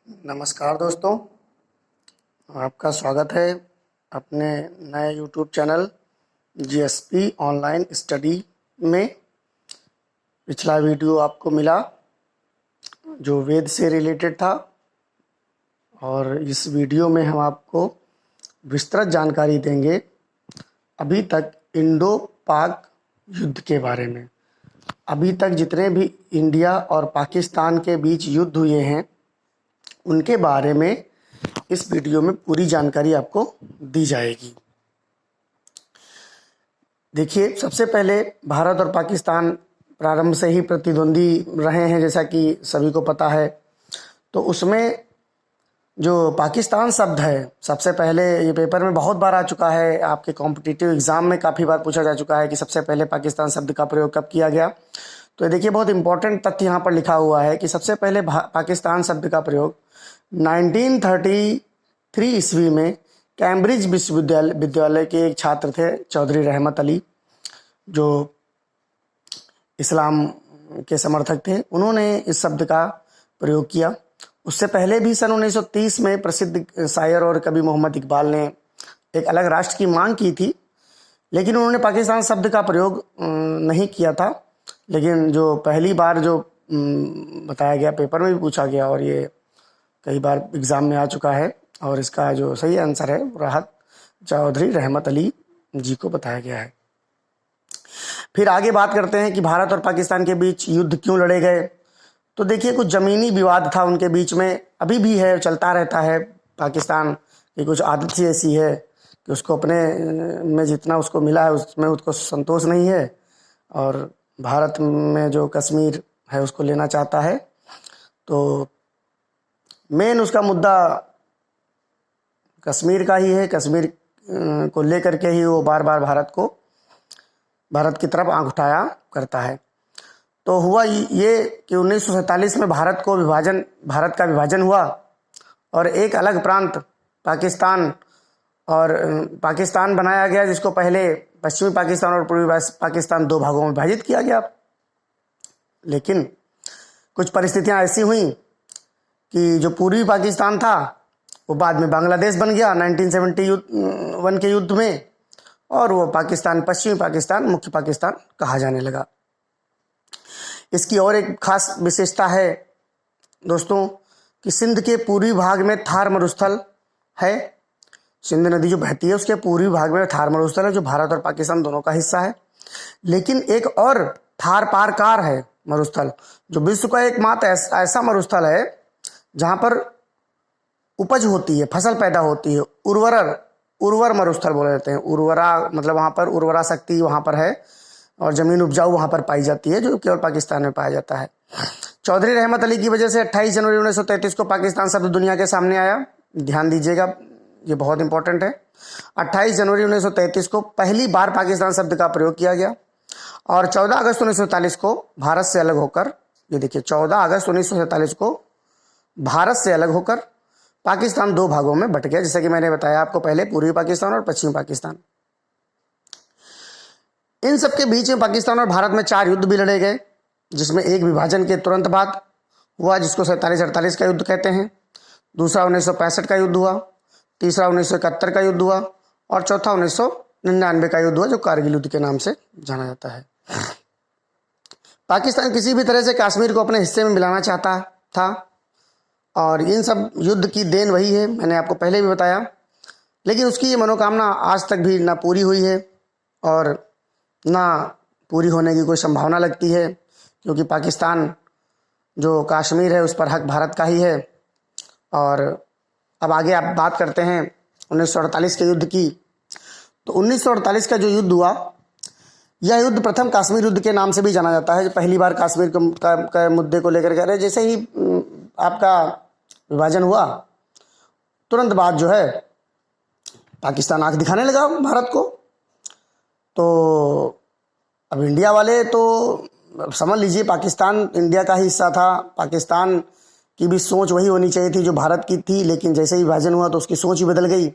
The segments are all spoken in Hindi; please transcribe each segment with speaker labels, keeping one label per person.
Speaker 1: नमस्कार दोस्तों, आपका स्वागत है अपने नए YouTube channel GSP online study में। पिछला वीडियो आपको मिला जो वेद से रिलेटेड था, और इस वीडियो में हम आपको विस्तृत जानकारी देंगे अभी तक इंडो पाक युद्ध के बारे में। अभी तक जितने भी इंडिया और पाकिस्तान के बीच युद्ध हुए हैं उनके बारे में इस वीडियो में पूरी जानकारी आपको दी जाएगी। देखिए, सबसे पहले भारत और पाकिस्तान प्रारंभ से ही प्रतिद्वंदी रहे हैं, जैसा कि सभी को पता है। तो उसमें जो पाकिस्तान शब्द है, सबसे पहले ये पेपर में बहुत बार आ चुका है, आपके कॉम्पिटिटिव एग्जाम में काफ़ी बार पूछा जा चुका है कि सबसे पहले पाकिस्तान शब्द का प्रयोग कब किया गया। तो ये देखिए, बहुत इंपॉर्टेंट तथ्य यहाँ पर लिखा हुआ है कि सबसे पहले पाकिस्तान शब्द का प्रयोग 1933 ईस्वी में कैम्ब्रिज विश्वविद्यालय के एक छात्र थे, चौधरी रहमत अली, जो इस्लाम के समर्थक थे। उन्होंने इस शब्द का प्रयोग किया। उससे पहले भी सन 1930 में प्रसिद्ध शायर और कवि मोहम्मद इकबाल ने एक अलग राष्ट्र की मांग की थी, लेकिन उन्होंने पाकिस्तान शब्द का प्रयोग नहीं किया था। लेकिन जो पहली बार जो बताया गया, पेपर में भी पूछा गया और ये कई बार एग्ज़ाम में आ चुका है, और इसका जो सही आंसर है राहत चौधरी रहमत अली जी को बताया गया है। फिर आगे बात करते हैं कि भारत और पाकिस्तान के बीच युद्ध क्यों लड़े गए। तो देखिए, कुछ ज़मीनी विवाद था उनके बीच में, अभी भी है, चलता रहता है। पाकिस्तान की कुछ आदत सी ऐसी है कि उसको अपने में जितना उसको मिला है उसमें उसको संतोष नहीं है, और भारत में जो कश्मीर है उसको लेना चाहता है। तो मेन उसका मुद्दा कश्मीर का ही है। कश्मीर को लेकर के ही वो बार बार भारत की तरफ आंख उठाया करता है। तो हुआ ये कि 1947 में भारत का विभाजन हुआ, और एक अलग प्रांत पाकिस्तान बनाया गया, जिसको पहले पश्चिमी पाकिस्तान और पूर्वी पाकिस्तान दो भागों में विभाजित किया गया। लेकिन कुछ परिस्थितियां ऐसी हुई कि जो पूर्वी पाकिस्तान था वो बाद में बांग्लादेश बन गया 1971 के युद्ध में, और वो पश्चिमी पाकिस्तान मुख्य पाकिस्तान कहा जाने लगा। इसकी और एक खास विशेषता है दोस्तों कि सिंध के पूर्वी भाग में थार मरुस्थल है। सिंध नदी जो बहती है उसके पूर्वी भाग में थार मरुस्थल है, जो भारत और पाकिस्तान दोनों का हिस्सा है। लेकिन एक और थार पारकार है मरुस्थल, जो विश्व का एकमात्र ऐसा मरुस्थल है जहाँ पर उपज होती है, फसल पैदा होती है। उर्वर मरुस्थल बोले जाते हैं। उर्वरा मतलब वहाँ पर उर्वरा शक्ति वहाँ पर है, और ज़मीन उपजाऊ वहाँ पर पाई जाती है, जो केवल पाकिस्तान में पाया जाता है। चौधरी रहमत अली की वजह से 28 जनवरी 1933 को पाकिस्तान शब्द दुनिया के सामने आया। ध्यान दीजिएगा, ये बहुत इंपॉर्टेंट है। 28 जनवरी 1933 को पहली बार पाकिस्तान शब्द का प्रयोग किया गया, और 14 अगस्त 1947 को भारत से अलग होकर, ये देखिए 14 अगस्त 1947 को भारत से अलग होकर पाकिस्तान दो भागों में बट गया, जैसा कि मैंने बताया आपको पहले, पूर्वी पाकिस्तान और पश्चिमी पाकिस्तान। इन सब के बीच में पाकिस्तान और भारत में 4 युद्ध भी लड़े गए, जिसमें एक विभाजन के तुरंत बाद हुआ, जिसको 47-48 का युद्ध कहते हैं। दूसरा 1965 का युद्ध हुआ। तीसरा 1971 का युद्ध हुआ, और चौथा 1999 का युद्ध हुआ, जो कारगिल युद्ध के नाम से जाना जाता है। पाकिस्तान किसी भी तरह से कश्मीर को अपने हिस्से में मिलाना चाहता था, और इन सब युद्ध की देन वही है, मैंने आपको पहले भी बताया। लेकिन उसकी ये मनोकामना आज तक भी ना पूरी हुई है, और ना पूरी होने की कोई संभावना लगती है, क्योंकि पाकिस्तान जो कश्मीर है उस पर हक भारत का ही है। और अब आगे आप बात करते हैं 1948 के युद्ध की। तो 1948 का जो युद्ध हुआ, यह युद्ध प्रथम कश्मीर युद्ध के नाम से भी जाना जाता है। जो पहली बार कश्मीर का मुद्दे को लेकर के, जैसे ही आपका विभाजन हुआ तुरंत बाद जो है पाकिस्तान आंख दिखाने लगा भारत को। तो अब इंडिया वाले तो समझ लीजिए, पाकिस्तान इंडिया का ही हिस्सा था। पाकिस्तान की भी सोच वही होनी चाहिए थी जो भारत की थी, लेकिन जैसे ही विभाजन हुआ तो उसकी सोच ही बदल गई,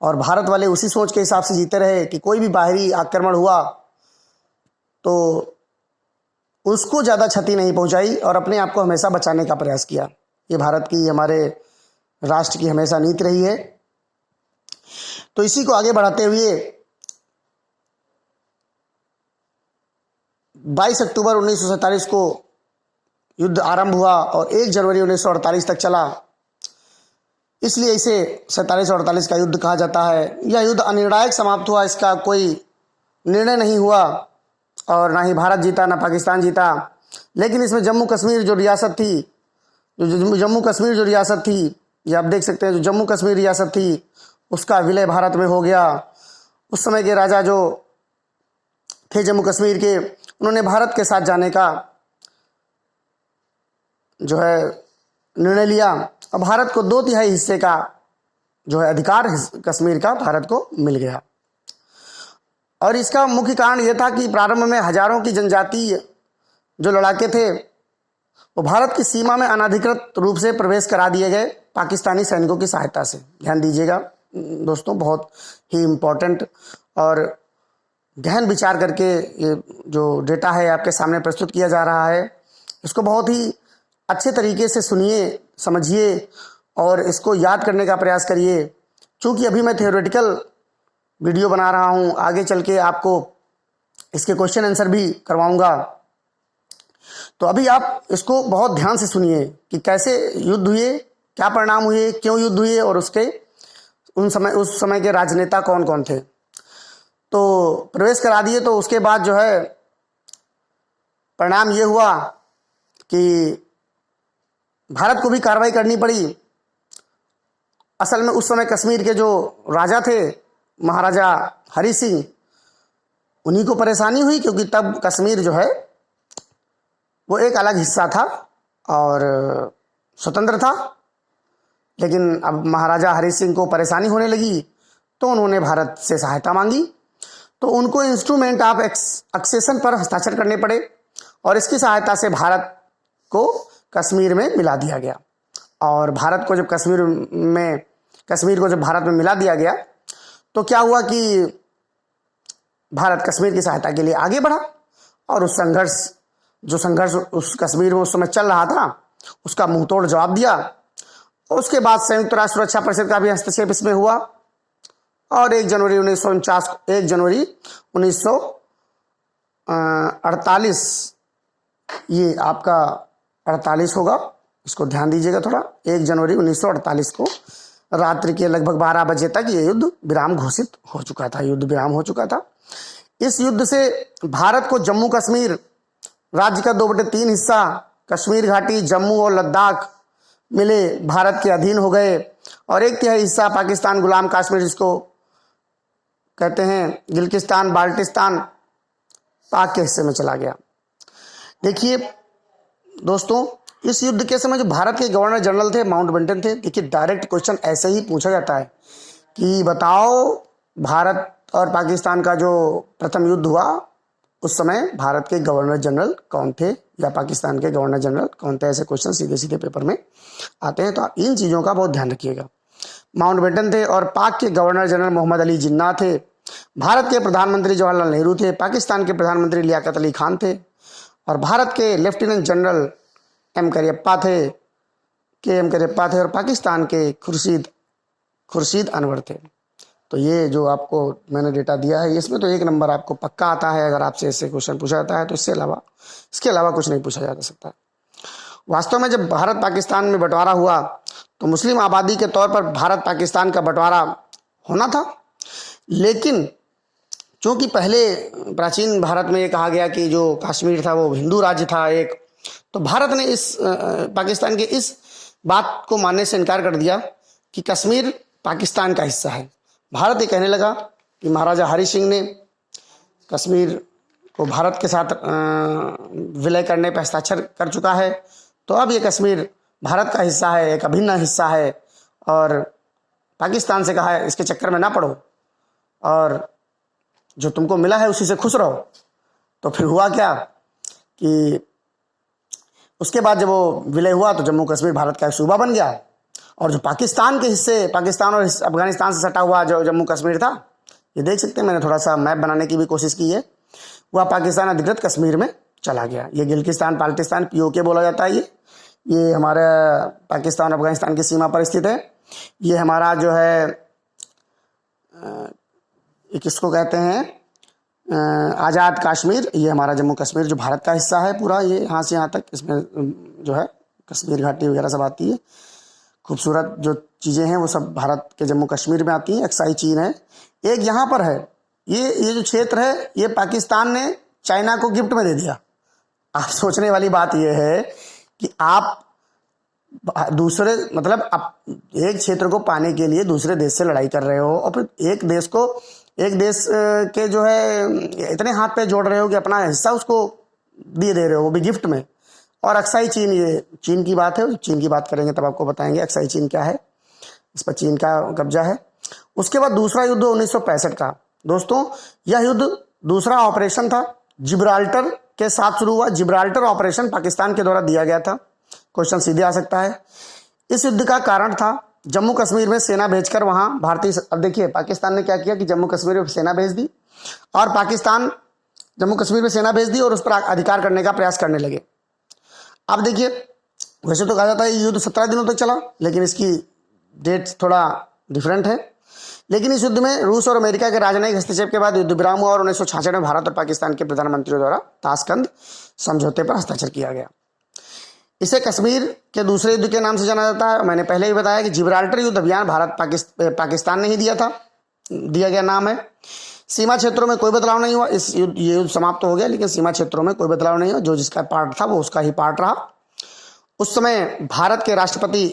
Speaker 1: और भारत वाले उसी सोच के हिसाब से जीते रहे कि कोई भी बाहरी आक्रमण हुआ तो उसको ज़्यादा क्षति नहीं पहुंचाई, और अपने आप को हमेशा बचाने का प्रयास किया। ये भारत की, हमारे राष्ट्र की हमेशा नीति रही है। तो इसी को आगे बढ़ाते हुए 22 अक्टूबर 1947 को युद्ध आरंभ हुआ और 1 जनवरी 1948 तक चला। इसलिए इसे 47-48 का युद्ध कहा जाता है। यह युद्ध अनिर्णायक समाप्त हुआ, इसका कोई निर्णय नहीं हुआ और ना ही भारत जीता ना पाकिस्तान जीता। लेकिन इसमें जम्मू कश्मीर जो रियासत थी, ये आप देख सकते हैं, जो जम्मू कश्मीर रियासत थी उसका विलय भारत में हो गया। उस समय के राजा जो थे जम्मू कश्मीर के, उन्होंने भारत के साथ जाने का जो है निर्णय लिया और भारत को 2/3 हिस्से का जो है अधिकार कश्मीर का भारत को मिल गया। और इसका मुख्य कारण यह था कि प्रारंभ में हजारों की जनजातीय जो लड़ाके थे वो भारत की सीमा में अनाधिकृत रूप से प्रवेश करा दिए गए पाकिस्तानी सैनिकों की सहायता से। ध्यान दीजिएगा दोस्तों, बहुत ही इम्पोर्टेंट और गहन विचार करके ये जो डेटा है आपके सामने प्रस्तुत किया जा रहा है, इसको बहुत ही अच्छे तरीके से सुनिए, समझिए और इसको याद करने का प्रयास करिए। क्योंकि अभी मैं थियोरेटिकल वीडियो बना रहा हूँ, आगे चल के आपको इसके क्वेश्चन आंसर भी करवाऊंगा। तो अभी आप इसको बहुत ध्यान से सुनिए कि कैसे युद्ध हुए, क्या परिणाम हुए, क्यों युद्ध हुए और उसके उस समय के राजनेता कौन कौन थे। तो प्रवेश करा दिए तो उसके बाद जो है परिणाम ये हुआ कि भारत को भी कार्रवाई करनी पड़ी। असल में उस समय कश्मीर के जो राजा थे महाराजा हरि सिंह, उन्हीं को परेशानी हुई, क्योंकि तब कश्मीर जो है वो एक अलग हिस्सा था और स्वतंत्र था। लेकिन अब महाराजा हरि सिंह को परेशानी होने लगी तो उन्होंने भारत से सहायता मांगी। तो उनको इंस्ट्रूमेंट ऑफ एक्सेशन पर हस्ताक्षर करने पड़े और इसकी सहायता से भारत को कश्मीर में मिला दिया गया। और भारत को जब कश्मीर को जब भारत में मिला दिया गया तो क्या हुआ कि भारत कश्मीर की सहायता के लिए आगे बढ़ा और उस संघर्ष उस कश्मीर में उस समय चल रहा था उसका मुंहतोड़ जवाब दिया। और उसके बाद संयुक्त राष्ट्र सुरक्षा परिषद का भी हस्तक्षेप इसमें हुआ और 1 जनवरी 1948 ये आपका 48 होगा, इसको ध्यान दीजिएगा थोड़ा। 1 जनवरी 1948 को रात्रि के लगभग 12 बजे तक ये युद्ध विराम घोषित हो चुका था, युद्ध विराम हो चुका था। इस युद्ध से भारत को जम्मू कश्मीर राज्य का 2/3 हिस्सा, कश्मीर घाटी, जम्मू और लद्दाख मिले भारत के अधीन हो गए और 1/3 हिस्सा पाकिस्तान गुलाम कश्मीर, जिसको कहते हैं गिलगिस्तान बाल्टिस्तान, पाक के हिस्से में चला गया। देखिए दोस्तों, इस युद्ध के समय जो भारत के गवर्नर जनरल थे माउंटबेटन थे। देखिए डायरेक्ट क्वेश्चन ऐसे ही पूछा जाता है कि बताओ भारत और पाकिस्तान का जो प्रथम युद्ध हुआ उस समय भारत के गवर्नर जनरल कौन थे या पाकिस्तान के गवर्नर जनरल कौन थे। ऐसे क्वेश्चन सीधे सीधे पेपर में आते हैं, तो आप इन चीज़ों का बहुत ध्यान रखिएगा। माउंटबेटन थे और पाक के गवर्नर जनरल मोहम्मद अली जिन्ना थे। भारत के प्रधानमंत्री जवाहरलाल नेहरू थे। पाकिस्तान के प्रधानमंत्री लियाकत अली खान थे और भारत के लेफ्टिनेंट जनरल के एम करियप्पा थे और पाकिस्तान के खुर्शीद अनवर थे। तो ये जो आपको मैंने डेटा दिया है इसमें तो 1 नंबर आपको पक्का आता है अगर आपसे ऐसे क्वेश्चन पूछा जाता है। तो इसके अलावा कुछ नहीं पूछा जा सकता। वास्तव में जब भारत पाकिस्तान में बंटवारा हुआ तो मुस्लिम आबादी के तौर पर भारत पाकिस्तान का बंटवारा होना था, लेकिन चूँकि पहले प्राचीन भारत में ये कहा गया कि जो कश्मीर था वो हिंदू राज्य था एक, तो भारत ने इस पाकिस्तान के इस बात को मानने से इनकार कर दिया कि कश्मीर पाकिस्तान का हिस्सा है। भारत ये कहने लगा कि महाराजा हरि सिंह ने कश्मीर को भारत के साथ विलय करने पर हस्ताक्षर कर चुका है, तो अब ये कश्मीर भारत का हिस्सा है, एक अभिन्न हिस्सा है और पाकिस्तान से कहा है इसके चक्कर में ना पड़ो और जो तुमको मिला है उसी से खुश रहो। तो फिर हुआ क्या कि उसके बाद जब वो विलय हुआ तो जम्मू कश्मीर भारत का एक सूबा बन गया और जो पाकिस्तान के हिस्से, पाकिस्तान और अफगानिस्तान से सटा हुआ जो जम्मू कश्मीर था, ये देख सकते हैं मैंने थोड़ा सा मैप बनाने की भी कोशिश की है, वह पाकिस्तान अधिकृत कश्मीर में चला गया। ये गिलगिस्तान बाल्टिस्तान POK बोला जाता है। ये हमारा पाकिस्तान अफगानिस्तान की सीमा पर स्थित है। ये हमारा जो है ये किसको कहते हैं, आज़ाद कश्मीर। ये हमारा जम्मू कश्मीर जो भारत का हिस्सा है पूरा, ये यहाँ से यहाँ तक, इसमें जो है कश्मीर घाटी वगैरह सब आती है। खूबसूरत जो चीज़ें हैं वो सब भारत के जम्मू कश्मीर में आती हैं। अक्साई चीन है, एक यहाँ पर है। ये जो क्षेत्र है ये पाकिस्तान ने चाइना को गिफ्ट में दे दिया। आप सोचने वाली बात ये है कि आप दूसरे, मतलब आप एक क्षेत्र को पाने के लिए दूसरे देश से लड़ाई कर रहे हो, और फिर एक देश के जो है इतने हाथ पे जोड़ रहे हो कि अपना हिस्सा उसको दे रहे हो, वो भी गिफ्ट में। और अक्साई चीन, ये चीन की बात है, चीन की बात करेंगे तब आपको बताएंगे अक्साई चीन क्या है, इस पर चीन का कब्जा है। उसके बाद दूसरा युद्ध 1965 का। दोस्तों यह युद्ध दूसरा ऑपरेशन था, जिब्राल्टर के साथ शुरू हुआ। जिब्राल्टर ऑपरेशन पाकिस्तान के द्वारा दिया गया था। क्वेश्चन सीधे आ सकता है। इस युद्ध का कारण था जम्मू कश्मीर में सेना भेजकर वहां भारतीय, अब देखिए पाकिस्तान ने क्या किया कि जम्मू कश्मीर में सेना भेज दी, और पाकिस्तान जम्मू कश्मीर में सेना भेज दी और उस पर अधिकार करने का प्रयास करने लगे। अब देखिए, वैसे तो कहा जाता है ये युद्ध 17 दिनों तक चला, लेकिन इसकी डेट थोड़ा डिफरेंट है। लेकिन इस युद्ध में रूस और अमेरिका के राजनयिक हस्तक्षेप के बाद युद्ध विराम हुआ और 1966 में भारत और पाकिस्तान के प्रधानमंत्रियों द्वारा ताशकंद समझौते पर हस्ताक्षर किया गया। इसे कश्मीर के दूसरे युद्ध के नाम से जाना जाता है। मैंने पहले ही बताया कि जिब्राल्टर युद्ध अभियान भारत पाकिस्तान ने ही दिया गया नाम है। सीमा क्षेत्रों में कोई बदलाव नहीं हुआ। ये युद्ध समाप्त हो गया, लेकिन सीमा क्षेत्रों में कोई बदलाव नहीं हुआ। जो जिसका पार्ट था वो उसका ही पार्ट रहा। उस समय भारत के राष्ट्रपति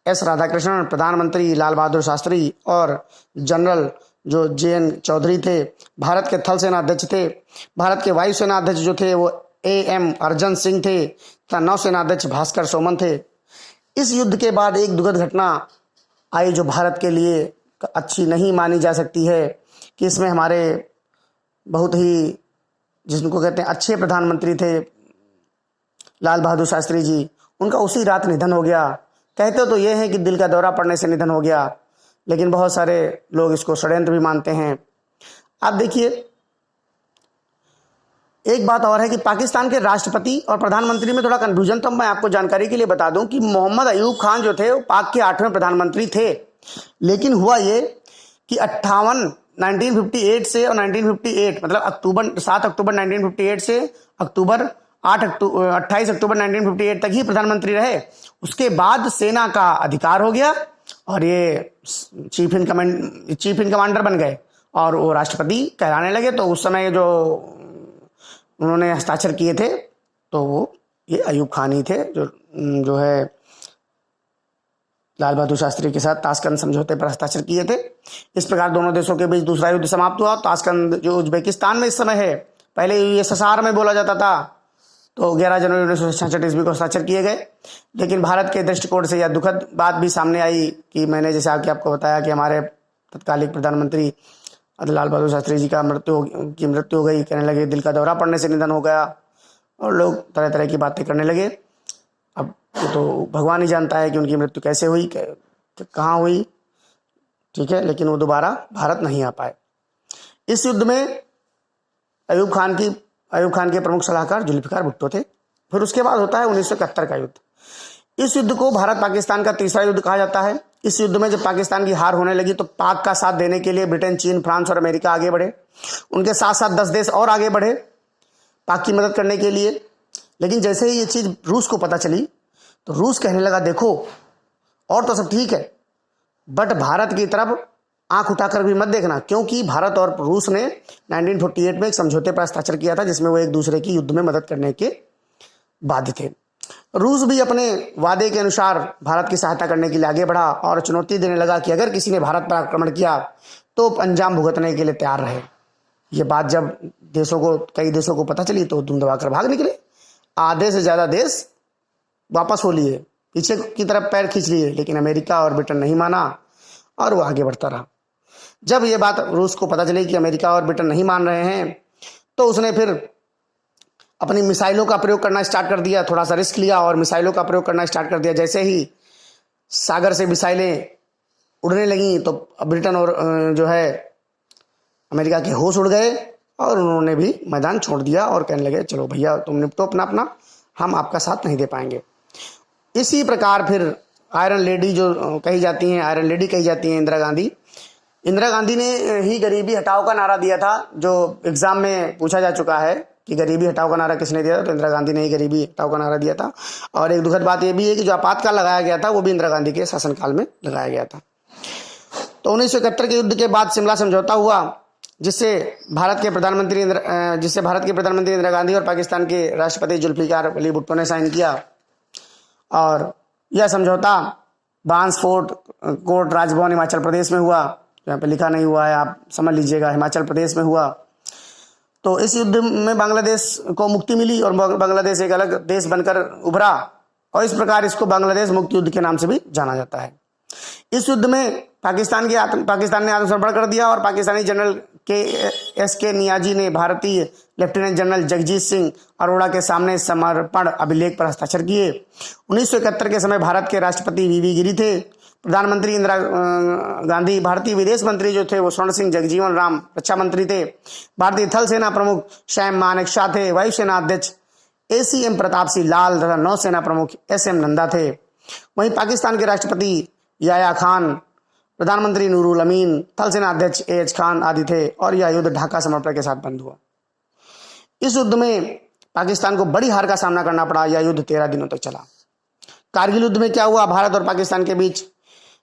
Speaker 1: एस राधाकृष्णन, प्रधानमंत्री लाल बहादुर शास्त्री और जनरल जो JN चौधरी थे, भारत के थल सेना अध्यक्ष थे। भारत के वायुसेना अध्यक्ष जो थे वो AM अर्जन सिंह थे तथा नौसेना अध्यक्ष भास्कर सोमन थे। इस युद्ध के बाद एक दुखद घटना आई जो भारत के लिए अच्छी नहीं मानी जा सकती है, कि इसमें हमारे बहुत ही, जिनको कहते हैं अच्छे प्रधानमंत्री थे लाल बहादुर शास्त्री जी, उनका उसी रात निधन हो गया। कहते तो ये है कि दिल का दौरा पड़ने से निधन हो गया, लेकिन बहुत सारे लोग इसको षड्यंत्र भी मानते हैं। आप देखिए, एक बात और है कि पाकिस्तान के राष्ट्रपति और प्रधानमंत्री में थोड़ा कंफ्यूजन, तो मैं आपको जानकारी के लिए बता दूं कि मोहम्मद अयूब खान जो थे वो पाक के 8वें प्रधानमंत्री थे। लेकिन हुआ ये कि 1958 से और 1958 मतलब 7 अक्टूबर 1958 से 28 अक्टूबर 1958 तक ही प्रधानमंत्री रहे। उसके बाद सेना का अधिकार हो गया और ये चीफ इन कमांडर बन गए और वो राष्ट्रपति कहलाने लगे। तो उस समय जो उन्होंने हस्ताक्षर किए थे तो वो ये अयूब खान ही थे, जो है लाल बहादुर शास्त्री के साथ ताशकंद समझौते पर हस्ताक्षर किए थे। इस प्रकार दोनों देशों के बीच दूसरा युद्ध समाप्त हुआ। ताशकंद जो उज्बेकिस्तान में इस समय है, पहले USSR में बोला जाता था, तो 11 जनवरी 1966 ईस्वी को हस्ताक्षर किए गए। लेकिन भारत के दृष्टिकोण से यह दुखद बात भी सामने आई कि मैंने जैसे आपको बताया कि हमारे तत्कालीन प्रधानमंत्री लाल बहादुर शास्त्री जी का मृत्यु हो गई। कहने लगे दिल का दौरा पड़ने से निधन हो गया, और लोग तरह तरह की बातें करने लगे। अब तो भगवान ही जानता है कि उनकी मृत्यु कैसे हुई, कहाँ हुई, ठीक है, लेकिन वो दोबारा भारत नहीं आ पाए। इस युद्ध में अयूब खान के प्रमुख सलाहकार जुल्फिकार भुट्टो थे। फिर उसके बाद होता है 1971 का युद्ध। इस युद्ध को भारत पाकिस्तान का तीसरा युद्ध कहा जाता है। इस युद्ध में जब पाकिस्तान की हार होने लगी तो पाक का साथ देने के लिए ब्रिटेन, चीन, फ्रांस और अमेरिका आगे बढ़े। उनके साथ साथ 10 देश और आगे बढ़े पाक की मदद करने के लिए। लेकिन जैसे ही ये चीज़ रूस को पता चली तो रूस कहने लगा देखो और तो सब ठीक है, बट भारत की तरफ आंख उठाकर भी मत देखना, क्योंकि भारत और रूस ने 1948 में एक समझौते पर हस्ताक्षर किया था जिसमें वो एक दूसरे की युद्ध में मदद करने के बाध्य थे। रूस भी अपने वादे के अनुसार भारत की सहायता करने के लिए आगे बढ़ा और चुनौती देने लगा कि अगर किसी ने भारत पर आक्रमण किया तो अंजाम भुगतने के लिए तैयार रहे। ये बात जब कई देशों को पता चली तो दुम दबाकर भाग निकले। आधे से ज़्यादा देश वापस हो लिए, पीछे की तरफ पैर खींच लिए, लेकिन अमेरिका और ब्रिटेन नहीं माना और वो आगे बढ़ता रहा। जब ये बात रूस को पता चली कि अमेरिका और ब्रिटेन नहीं मान रहे हैं तो उसने फिर अपनी मिसाइलों का प्रयोग करना स्टार्ट कर दिया। थोड़ा सा रिस्क लिया और मिसाइलों का प्रयोग करना स्टार्ट कर दिया। जैसे ही सागर से मिसाइलें उड़ने लगी तो ब्रिटेन और जो है अमेरिका के होश उड़ गए और उन्होंने भी मैदान छोड़ दिया और कहने लगे चलो भैया तुम निपटो अपना, हम आपका साथ नहीं दे पाएंगे। इसी प्रकार फिर आयरन लेडी जो कही जाती हैं, आयरन लेडी कही जाती हैं इंदिरा गांधी ने ही गरीबी हटाओ का नारा दिया था, जो एग्जाम में पूछा जा चुका है कि गरीबी हटाओ का नारा किसने दिया था, तो इंदिरा गांधी ने ही गरीबी हटाओ का नारा दिया था। और एक दुखद बात यह भी है कि जो आपातकाल लगाया गया था वो भी इंदिरा गांधी के शासनकाल में लगाया गया था। तो 1971 के युद्ध के बाद शिमला समझौता हुआ, जिससे भारत के प्रधानमंत्री इंदिरा गांधी और पाकिस्तान के राष्ट्रपति जुल्फिकार अली भुट्टो ने साइन किया। और यह समझौता बांस फोर्ट कोर्ट राजभवन हिमाचल प्रदेश में हुआ। यहाँ पे लिखा नहीं हुआ है, आप समझ लीजिएगा, हिमाचल प्रदेश में हुआ। तो इस युद्ध में बांग्लादेश को मुक्ति मिली और बांग्लादेश एक अलग देश बनकर उभरा, और इस प्रकार इसको बांग्लादेश मुक्ति युद्ध के नाम से भी जाना जाता है। इस युद्ध में पाकिस्तान ने आत्मसमर्पण कर दिया और पाकिस्तानी जनरल के नियाजी ने भारतीय लेफ्टिनेंट जनरल जगजीत सिंह अरोड़ा के सामने समर्पण अभिलेख पर हस्ताक्षर किए। 1971 के समय भारत के राष्ट्रपति वीवी गिरी थे। प्रधानमंत्री इंदिरा गांधी, भारतीय विदेश मंत्री जो थे वो स्वर्ण सिंह जगजीवन राम रक्षा मंत्री थे। भारतीय थल सेना प्रमुख सैम मानेकशॉ थे। वायुसेना अध्यक्ष ACM प्रताप सिंह लाल तथा नौसेना प्रमुख SM नंदा थे। वहीं पाकिस्तान के राष्ट्रपति याया खान, प्रधानमंत्री नूरुल अमीन, थल सेना अध्यक्ष AH खान आदि थे। और यह युद्ध ढाका समर्पण के साथ बंद हुआ। इस युद्ध में पाकिस्तान को बड़ी हार का सामना करना पड़ा। यह युद्ध 13 दिनों तक चला। कारगिल युद्ध में क्या हुआ, भारत और पाकिस्तान के बीच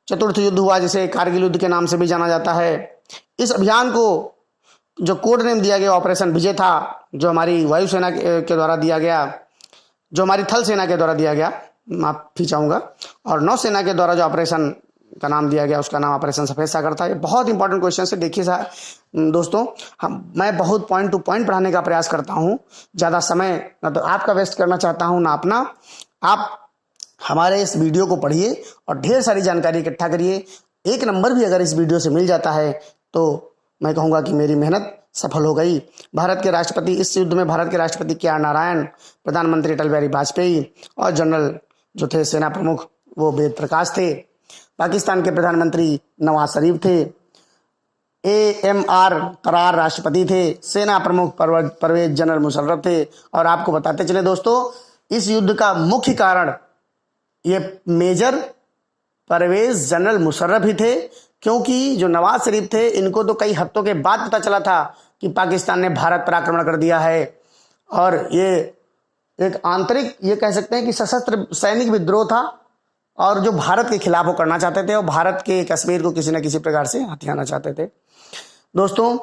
Speaker 1: चतुर्थ युद्ध हुआ, जिसे कारगिल युद्ध के नाम से भी जाना जाता है। इस अभियान को जो कोड नेम दिया गया ऑपरेशन विजय था, जो हमारी वायुसेना के द्वारा दिया गया, जो हमारी थल सेना के द्वारा दिया गया, माफी चाहूंगा, और नौसेना के द्वारा जो ऑपरेशन का नाम दिया गया उसका नाम ऑपरेशन सफेद सागर था। ये बहुत इंपॉर्टेंट क्वेश्चन है। देखिए दोस्तों, मैं बहुत पॉइंट टू पॉइंट पढ़ाने का प्रयास करता हूँ, ज़्यादा समय ना तो आपका वेस्ट करना चाहता हूँ ना अपना। आप हमारे इस वीडियो को पढ़िए और ढेर सारी जानकारी इकट्ठा करिए। 1 नंबर भी अगर इस वीडियो से मिल जाता है तो मैं कहूँगा कि मेरी मेहनत सफल हो गई। इस युद्ध में भारत के राष्ट्रपति KR नारायण, प्रधानमंत्री अटल बिहारी वाजपेयी और जनरल जो थे सेना प्रमुख वो वेद प्रकाश थे। पाकिस्तान के प्रधानमंत्री नवाज शरीफ थे। AMR करार राष्ट्रपति थे। सेना प्रमुख परवेज जनरल मुशर्रफ थे। और आपको बताते चले दोस्तों, इस युद्ध का मुख्य कारण ये मेजर परवेज जनरल मुशर्रफ ही थे, क्योंकि जो नवाज शरीफ थे इनको तो कई हफ्तों के बाद पता चला था कि पाकिस्तान ने भारत पर आक्रमण कर दिया है। और ये एक आंतरिक, ये कह सकते हैं कि सशस्त्र सैनिक विद्रोह था, और जो भारत के खिलाफ वो करना चाहते थे और भारत के कश्मीर को किसी न किसी प्रकार से हथियाना चाहते थे। दोस्तों,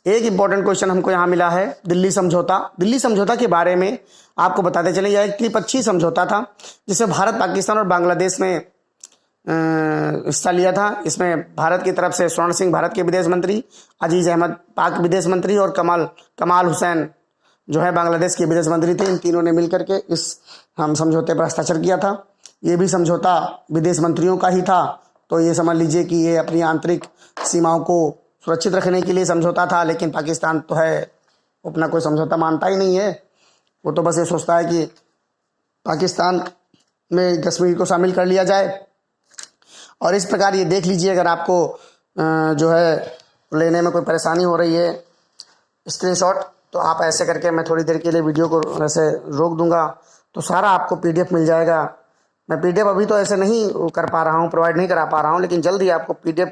Speaker 1: एक इंपॉर्टेंट क्वेश्चन हमको यहाँ मिला है, दिल्ली समझौता। दिल्ली समझौता के बारे में आपको बताते चले, यह एक त्रिपक्षीय समझौता था जिसमें भारत, पाकिस्तान और बांग्लादेश ने हिस्सा लिया था। इसमें भारत की तरफ से स्वर्ण सिंह भारत के विदेश मंत्री, अजीज अहमद पाक विदेश मंत्री और कमाल हुसैन जो है बांग्लादेश के विदेश मंत्री थे। इन तीनों ने मिलकर के इस हम समझौते पर हस्ताक्षर किया था। ये भी समझौता विदेश मंत्रियों का ही था, तो ये समझ लीजिए कि ये अपनी आंतरिक सीमाओं को सुरक्षित रखने के लिए समझौता था। लेकिन पाकिस्तान तो है अपना कोई समझौता मानता ही नहीं है, वो तो बस ये सोचता है कि पाकिस्तान में कश्मीर को शामिल कर लिया जाए। और इस प्रकार ये देख लीजिए, अगर आपको जो है लेने में कोई परेशानी हो रही है स्क्रीनशॉट, तो आप ऐसे करके, मैं थोड़ी देर के लिए वीडियो को ऐसे रोक दूंगा तो सारा आपको PDF मिल जाएगा। मैं PDF अभी तो ऐसे नहीं कर पा रहा हूँ, प्रोवाइड नहीं करा पा रहा हूँ, लेकिन जल्दी आपको PDF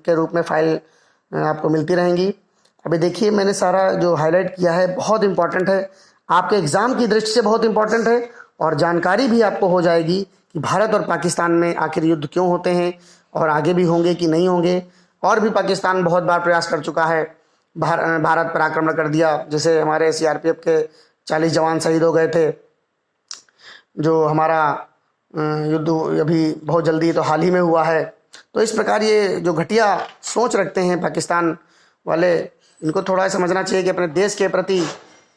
Speaker 1: के रूप में फाइल आपको मिलती रहेंगी। अभी देखिए, मैंने सारा जो हाईलाइट किया है बहुत इंपॉर्टेंट है, आपके एग्जाम की दृष्टि से बहुत इंपॉर्टेंट है, और जानकारी भी आपको हो जाएगी कि भारत और पाकिस्तान में आखिर युद्ध क्यों होते हैं और आगे भी होंगे कि नहीं होंगे। और भी पाकिस्तान बहुत बार प्रयास कर चुका है, भारत पर आक्रमण कर दिया, जैसे हमारे CRPF के 40 जवान शहीद हो गए थे। जो हमारा युद्ध अभी बहुत जल्दी तो हाल ही में हुआ है। तो इस प्रकार ये जो घटिया सोच रखते हैं पाकिस्तान वाले, इनको थोड़ा समझना चाहिए कि अपने देश के प्रति,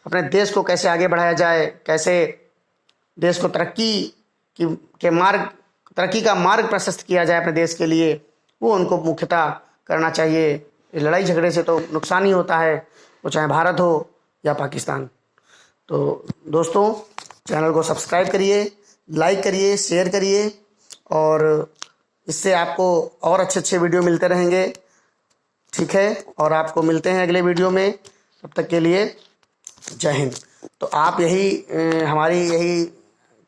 Speaker 1: अपने देश को कैसे आगे बढ़ाया जाए, कैसे देश को तरक्की का मार्ग प्रशस्त किया जाए अपने देश के लिए, वो उनको मुख्यतः करना चाहिए। लड़ाई झगड़े से तो नुकसान ही होता है, वो चाहे भारत हो या पाकिस्तान। तो दोस्तों, चैनल को सब्सक्राइब करिए, लाइक करिए, शेयर करिए, और इससे आपको और अच्छे वीडियो मिलते रहेंगे। ठीक है, और आपको मिलते हैं अगले वीडियो में। तब तक के लिए जय हिंद। तो आप हमारी यही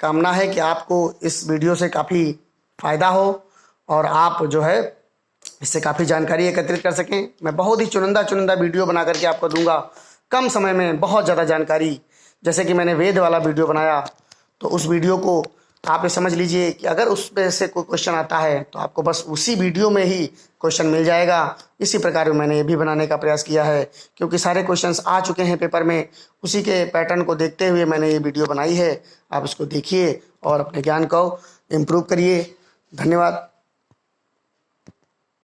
Speaker 1: कामना है कि आपको इस वीडियो से काफ़ी फ़ायदा हो और आप जो है इससे काफ़ी जानकारी एकत्रित कर सकें। मैं बहुत ही चुनिंदा वीडियो बना करके आपको दूंगा, कम समय में बहुत ज़्यादा जानकारी। जैसे कि मैंने वेद वाला वीडियो बनाया, तो उस वीडियो को आप ये समझ लीजिए कि अगर उसमें से कोई क्वेश्चन आता है तो आपको बस उसी वीडियो में ही क्वेश्चन मिल जाएगा। इसी प्रकार मैंने ये भी बनाने का प्रयास किया है, क्योंकि सारे क्वेश्चंस आ चुके हैं पेपर में, उसी के पैटर्न को देखते हुए मैंने ये वीडियो बनाई है। आप इसको देखिए और अपने ज्ञान को इम्प्रूव करिए। धन्यवाद।